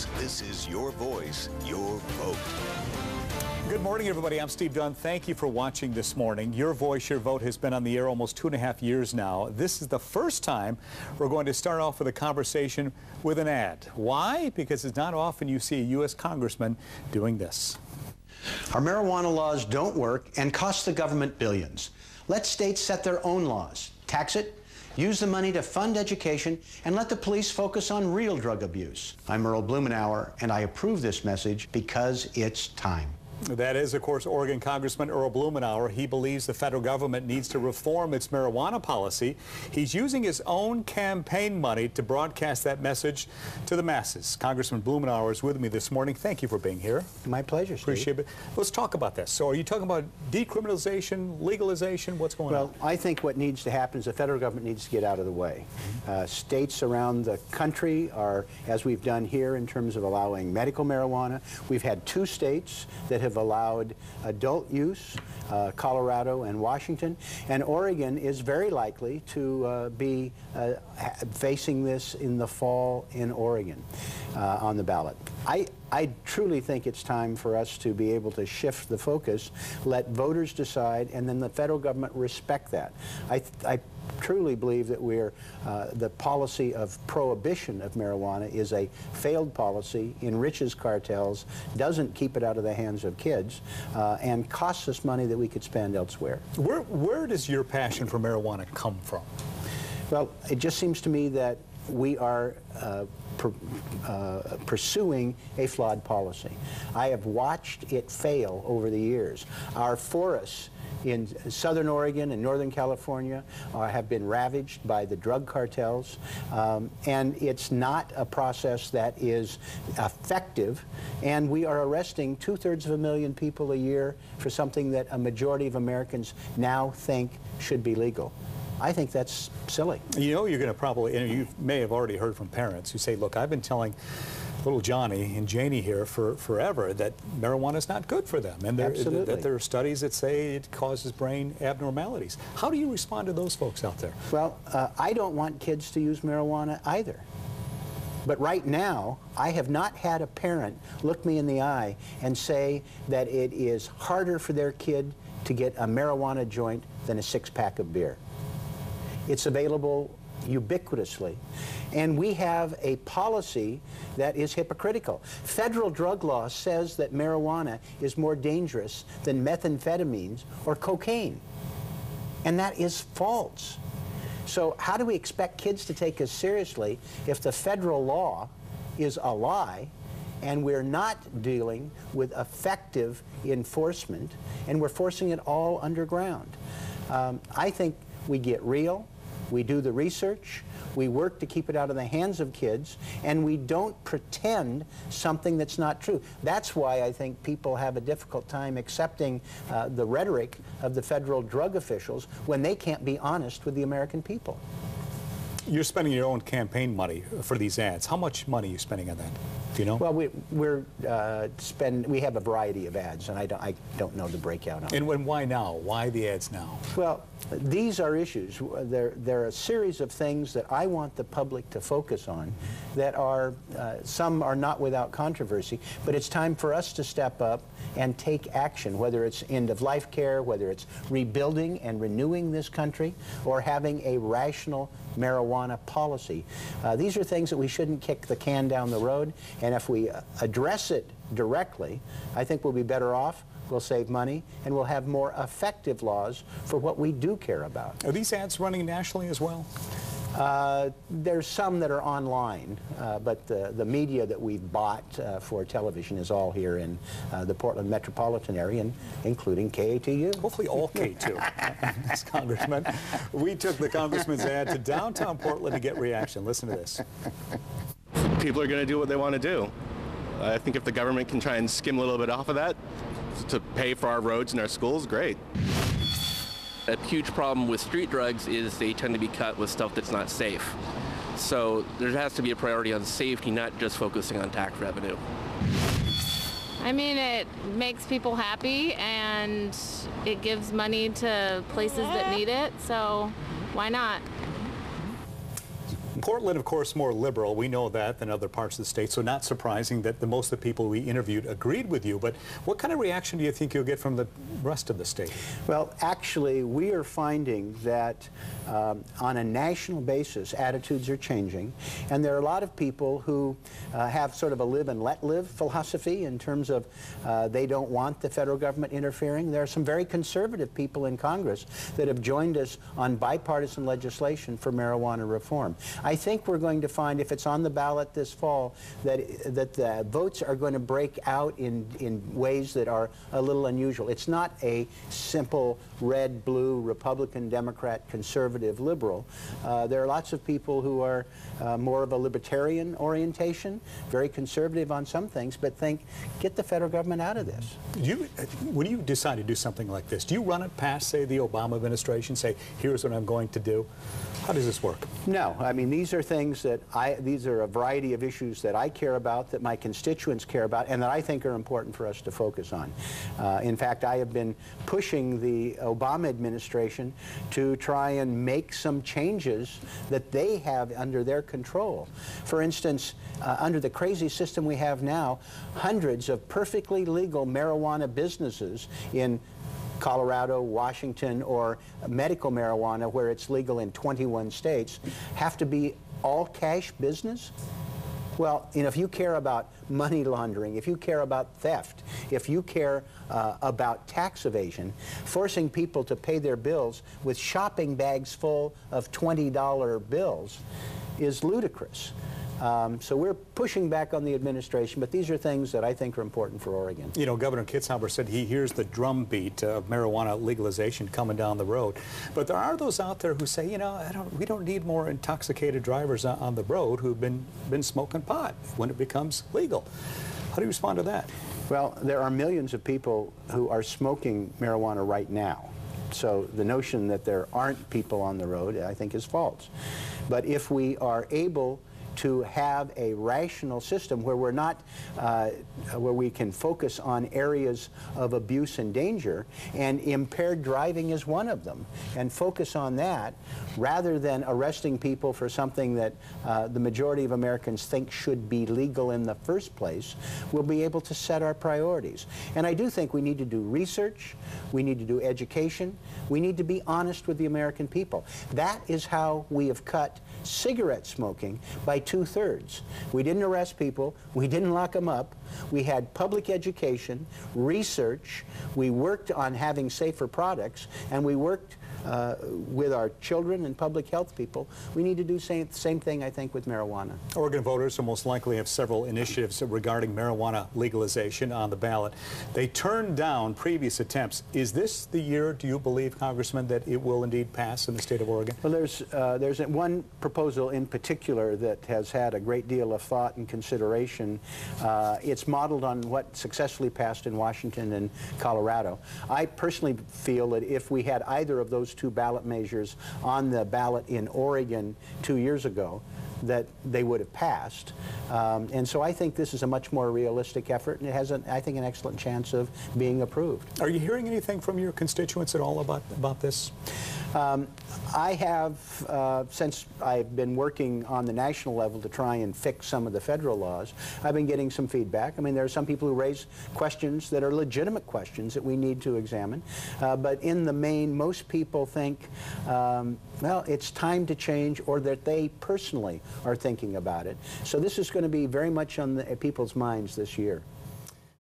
News. This is your voice, your vote. Good morning, everybody. I'm Steve Dunn. Thank you for watching this morning. Your Voice, Your Vote has been on the air almost 2.5 years now. This is the first time we're going to start off with a conversation with an ad. Why? Because it's not often you see a U.S. congressman doing this. Our marijuana laws don't work and cost the government billions. Let states set their own laws, tax it, use the money to fund education, and let the police focus on real drug abuse. I'm Earl Blumenauer, and I approve this message because it's time. That is, of course, Oregon Congressman Earl Blumenauer. He believes the federal government needs to reform its marijuana policy. He's using his own campaign money to broadcast that message to the masses. Congressman Blumenauer is with me this morning. Thank you for being here. My pleasure, Steve. Appreciate it. Let's talk about this. So are you talking about decriminalization, legalization? What's going on? Well, I think what needs to happen is the federal government needs to get out of the way. States around the country are, as we've done here in terms of allowing medical marijuana, we've had 2 states that have allowed adult use, Colorado and Washington, and Oregon is very likely to be facing this in the fall in Oregon on the ballot. I truly think it's time for us to be able to shift the focus, let voters decide, and then the federal government respect that. I truly believe that the policy of prohibition of marijuana is a failed policy, enriches cartels, doesn't keep it out of the hands of kids, and costs us money that we could spend elsewhere. Where does your passion for marijuana come from? Well, it just seems to me that we are pursuing a flawed policy. I have watched it fail over the years. Our forests in southern Oregon and northern California have been ravaged by the drug cartels, and it's not a process that is effective, and we are arresting 2/3 people a year for something that a majority of Americans now think should be legal. I think that's silly. You know, you're going to probably, you may have already heard from parents who say, look, I've been telling little Johnny and Janie here for forever that marijuana is not good for them, and that there are studies that say it causes brain abnormalities. How do you respond to those folks out there? Well, I don't want kids to use marijuana either. But right now, I have not had a parent look me in the eye and say that it is harder for their kid to get a marijuana joint than a 6-pack of beer. It's available ubiquitously, and we have a policy that is hypocritical. Federal drug law says that marijuana is more dangerous than methamphetamines or cocaine, and that is false. So how do we expect kids to take us seriously if the federal law is a lie and we're not dealing with effective enforcement and we're forcing it all underground? I think we get real, we do the research, we work to keep it out of the hands of kids, and we don't pretend something that's not true. That's why I think people have a difficult time accepting the rhetoric of the federal drug officials when they can't be honest with the American people. You're spending your own campaign money for these ads. How much money are you spending on that? Do you know? Well, we have a variety of ads, and I don't know the breakout on it. And why now? Why the ads now? Well, these are issues. There are a series of things that I want the public to focus on that are, some are not without controversy, but it's time for us to step up and take action, whether it's end-of-life care, whether it's rebuilding and renewing this country, or having a rational marijuana policy. These are things that we shouldn't kick the can down the road, and if we address it directly, I think we'll be better off, we'll save money, and we'll have more effective laws for what we do care about. Are these ads running nationally as well? There's some that are online, but the media that we've bought for television is all here in the Portland metropolitan area, including KATU. Hopefully all K2, this Congressman. We took the Congressman's ad to downtown Portland to get reaction. Listen to this. People are going to do what they want to do. I think if the government can try and skim a little bit off of that to pay for our roads and our schools, great. A huge problem with street drugs is they tend to be cut with stuff that's not safe. So there has to be a priority on safety, not just focusing on tax revenue. I mean, it makes people happy and it gives money to places that need it, so why not? Portland, of course, more liberal. We know that than other parts of the state, so not surprising that most of the people we interviewed agreed with you. But what kind of reaction do you think you'll get from the rest of the state? Well, actually, we are finding that on a national basis, attitudes are changing, and there are a lot of people who have sort of a live and let live philosophy in terms of they don't want the federal government interfering. There are some very conservative people in Congress that have joined us on bipartisan legislation for marijuana reform. I think we're going to find, if it's on the ballot this fall, that the votes are going to break out in ways that are a little unusual. It's not a simple red, blue, Republican, Democrat, conservative, liberal. There are lots of people who are more of a libertarian orientation, very conservative on some things, but think, get the federal government out of this. When you decide to do something like this, do you run it past, say, the Obama administration, say, here's what I'm going to do? How does this work? No, I mean, these are things that these are a variety of issues that I care about, that my constituents care about, and that I think are important for us to focus on. In fact, I have been pushing the Obama administration to try and make some changes that they have under their control. For instance, under the crazy system we have now, hundreds of perfectly legal marijuana businesses in Colorado, Washington, or medical marijuana, where it's legal in 21 states, have to be all cash business? Well, you know, if you care about money laundering, if you care about theft, if you care about tax evasion, forcing people to pay their bills with shopping bags full of $20 bills is ludicrous. So we're pushing back on the administration, but these are things that I think are important for Oregon. You know, Governor Kitzhaber said he hears the drumbeat of marijuana legalization coming down the road. But there are those out there who say, you know, we don't need more intoxicated drivers on the road who've been smoking pot when it becomes legal. How do you respond to that? Well, there are millions of people who are smoking marijuana right now. So the notion that there aren't people on the road, I think, is false. But if we are able to have a rational system where we're not, where we can focus on areas of abuse and danger, and impaired driving is one of them, and focus on that rather than arresting people for something that the majority of Americans think should be legal in the first place, we'll be able to set our priorities. And I do think we need to do research, we need to do education, we need to be honest with the American people. That is how we have cut cigarette smoking by 2/3. We didn't arrest people, we didn't lock them up, we had public education, research, we worked on having safer products, and we worked with our children and public health people. We need to do the same thing, I think, with marijuana. Oregon voters will most likely have several initiatives regarding marijuana legalization on the ballot. They turned down previous attempts. Is this the year, do you believe, Congressman, that it will indeed pass in the state of Oregon? Well, there's one proposal in particular that has had a great deal of thought and consideration. It's modeled on what successfully passed in Washington and Colorado. I personally feel that if we had either of those two ballot measures on the ballot in Oregon 2 years ago, that they would have passed. And so I think this is a much more realistic effort, and it has, I think, an excellent chance of being approved. Are you hearing anything from your constituents at all about this? I have, since I've been working on the national level to try and fix some of the federal laws, I've been getting some feedback. I mean, there are some people who raise questions that are legitimate questions that we need to examine. But in the main, most people think, well, it's time to change, or that they personally are thinking about it. So this is going to be very much on people's minds this year.